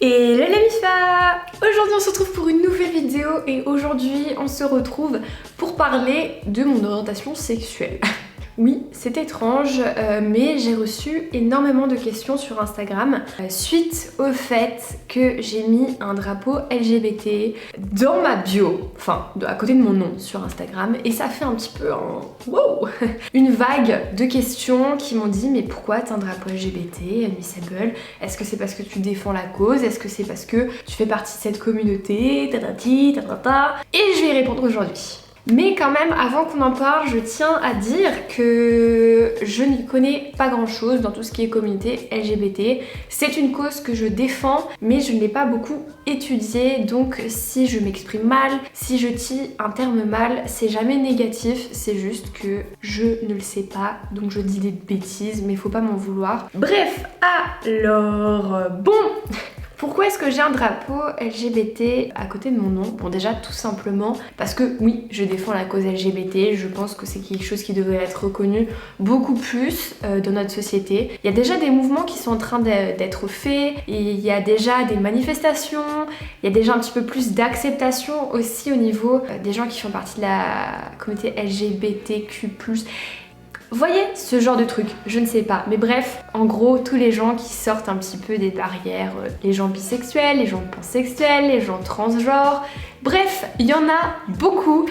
Et la Mifa! Aujourd'hui on se retrouve pour une nouvelle vidéo et aujourd'hui on se retrouve pour parler de mon orientation sexuelle. Oui, c'est étrange, mais j'ai reçu énormément de questions sur Instagram suite au fait que j'ai mis un drapeau LGBT dans ma bio, enfin à côté de mon nom sur Instagram, et ça fait un petit peu un wow, une vague de questions qui m'ont dit mais pourquoi t'as un drapeau LGBT, Admissible? Est-ce que c'est parce que tu défends la cause? Est-ce que c'est parce que tu fais partie de cette communauté? Tatati, tatata. Et je vais y répondre aujourd'hui. Mais quand même, avant qu'on en parle, je tiens à dire que je n'y connais pas grand chose dans tout ce qui est communauté LGBT. C'est une cause que je défends, mais je ne l'ai pas beaucoup étudiée, donc si je m'exprime mal, si je dis un terme mal, c'est jamais négatif, c'est juste que je ne le sais pas, donc je dis des bêtises, mais faut pas m'en vouloir. Bref, alors, bon. Pourquoi est-ce que j'ai un drapeau LGBT à côté de mon nom? Bon, déjà tout simplement parce que oui, je défends la cause LGBT, je pense que c'est quelque chose qui devrait être reconnu beaucoup plus dans notre société. Il y a déjà des mouvements qui sont en train d'être faits, et il y a déjà des manifestations, il y a déjà un petit peu plus d'acceptation aussi au niveau des gens qui font partie de la communauté LGBTQ+. Vous voyez, ce genre de truc, je ne sais pas. Mais bref, en gros, tous les gens qui sortent un petit peu des barrières, les gens bisexuels, les gens pansexuels, les gens transgenres, bref, il y en a beaucoup.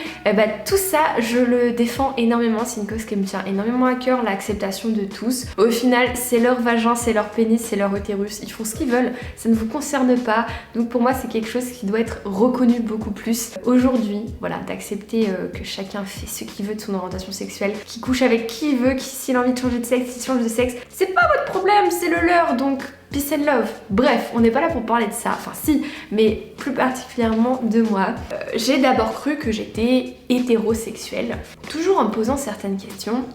Tout ça, je le défends énormément, c'est une cause qui me tient énormément à cœur, l'acceptation de tous. Au final, c'est leur vagin, c'est leur pénis, c'est leur utérus, ils font ce qu'ils veulent, ça ne vous concerne pas. Donc pour moi, c'est quelque chose qui doit être reconnu beaucoup plus aujourd'hui. Voilà, d'accepter que chacun fait ce qu'il veut de son orientation sexuelle, qui couche avec qui il veut, qui s'il a envie de changer de sexe, il change de sexe. C'est pas votre problème, c'est le leur, donc peace and love. Bref, on n'est pas là pour parler de ça, enfin si, mais plus particulièrement de moi. J'ai d'abord cru que j'étais hétérosexuelle, toujours en me posant certaines questions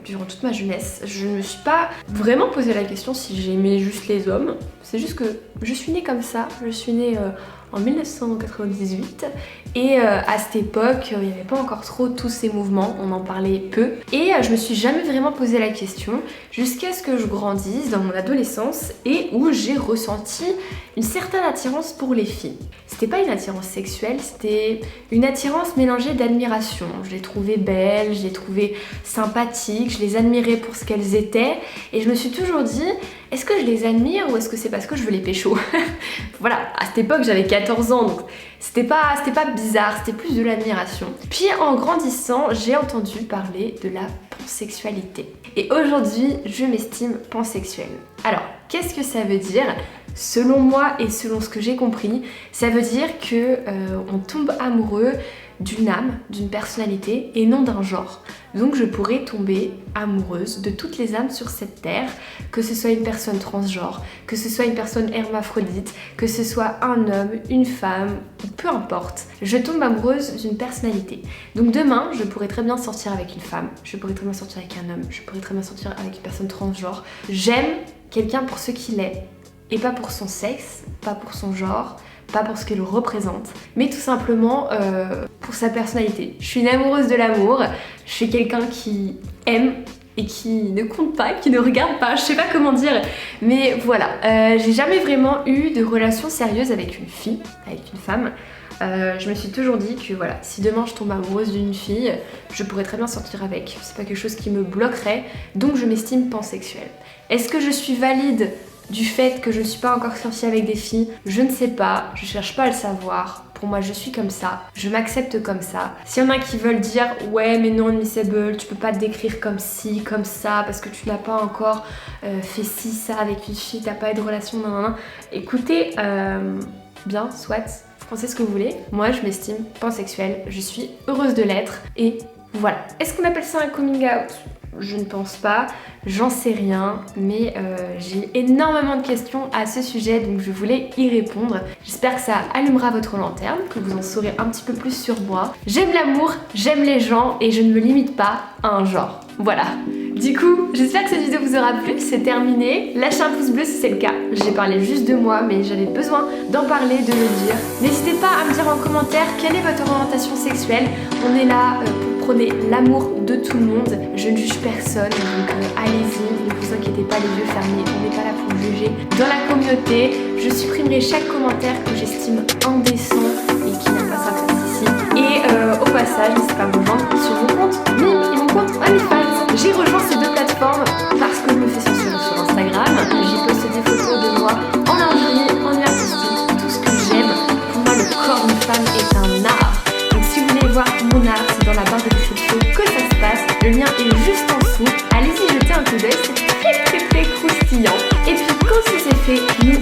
durant toute ma jeunesse. Je ne me suis pas vraiment posé la question si j'aimais juste les hommes, c'est juste que je suis née comme ça, je suis née en 1998 et à cette époque il n'y avait pas encore trop tous ces mouvements, on en parlait peu et je me suis jamais vraiment posé la question jusqu'à ce que je grandisse dans mon adolescence et où j'ai ressenti une certaine attirance pour les filles. C'était pas une attirance sexuelle, c'était une attirance mélangée d'admiration. Je les trouvais belles, je les trouvais sympathiques, je les admirais pour ce qu'elles étaient et je me suis toujours dit est-ce que je les admire ou est-ce que c'est parce que je veux les pécho? Voilà, à cette époque j'avais 14 ans donc c'était pas bizarre, c'était plus de l'admiration. Puis en grandissant, j'ai entendu parler de la pansexualité. Et aujourd'hui, je m'estime pansexuelle. Alors, qu'est-ce que ça veut dire? Selon moi et selon ce que j'ai compris, ça veut dire que on tombe amoureux d'une âme, d'une personnalité et non d'un genre. Donc je pourrais tomber amoureuse de toutes les âmes sur cette terre, que ce soit une personne transgenre, que ce soit une personne hermaphrodite, que ce soit un homme, une femme, peu importe. Je tombe amoureuse d'une personnalité. Donc demain, je pourrais très bien sortir avec une femme, je pourrais très bien sortir avec un homme, je pourrais très bien sortir avec une personne transgenre. J'aime quelqu'un pour ce qu'il est et pas pour son sexe, pas pour son genre, pas pour ce qu'il représente, mais tout simplement pour sa personnalité. Je suis une amoureuse de l'amour, je suis quelqu'un qui aime et qui ne compte pas, qui ne regarde pas, je sais pas comment dire, mais voilà. J'ai jamais vraiment eu de relation sérieuse avec une fille, avec une femme. Je me suis toujours dit que voilà, si demain je tombe amoureuse d'une fille, je pourrais très bien sortir avec. C'est pas quelque chose qui me bloquerait, donc je m'estime pansexuelle. Est-ce que je suis valide du fait que je ne suis pas encore sortie avec des filles? Je ne sais pas, je cherche pas à le savoir. Pour moi, je suis comme ça, je m'accepte comme ça. S'il y en a qui veulent dire ouais mais non Admissible, tu peux pas te décrire comme ci, comme ça, parce que tu n'as pas encore fait ci, ça avec une fille, t'as pas eu de relation, nan. Écoutez, bien, soit, pensez ce que vous voulez. Moi, je m'estime pansexuelle, je suis heureuse de l'être et voilà. Est-ce qu'on appelle ça un coming out? Je ne pense pas, j'en sais rien, mais j'ai énormément de questions à ce sujet, donc je voulais y répondre. J'espère que ça allumera votre lanterne, que vous en saurez un petit peu plus sur moi. J'aime l'amour, j'aime les gens et je ne me limite pas à un genre. Voilà. Du coup, j'espère que cette vidéo vous aura plu, c'est terminé. Lâchez un pouce bleu si c'est le cas. J'ai parlé juste de moi, mais j'avais besoin d'en parler, de le dire. N'hésitez pas à me dire en commentaire quelle est votre orientation sexuelle. On est là pour prôner l'amour de tout le monde. Je ne juge personne, donc allez-y, ne vous inquiétez pas, les yeux fermés, on n'est pas là pour juger. Dans la communauté, je supprimerai chaque commentaire que j'estime indécent et qui n'a pas sa place ici. Et au passage, n'hésitez pas à me rejoindre sur mon compte Mime et mon compte OnlyFans. J'ai rejoint ces deux plateformes parce que je me fais censurer sur Instagram. J'y poste des photos de moi en lingerie, en nu artistique, tout ce que j'aime. Pour moi, le corps d'une femme est un art. Donc si vous voulez voir mon art, c'est dans la barre de description que ça se passe. Le lien est juste en dessous. Allez-y jeter un coup d'œil, c'est très croustillant. Et puis quand c'est fait, nous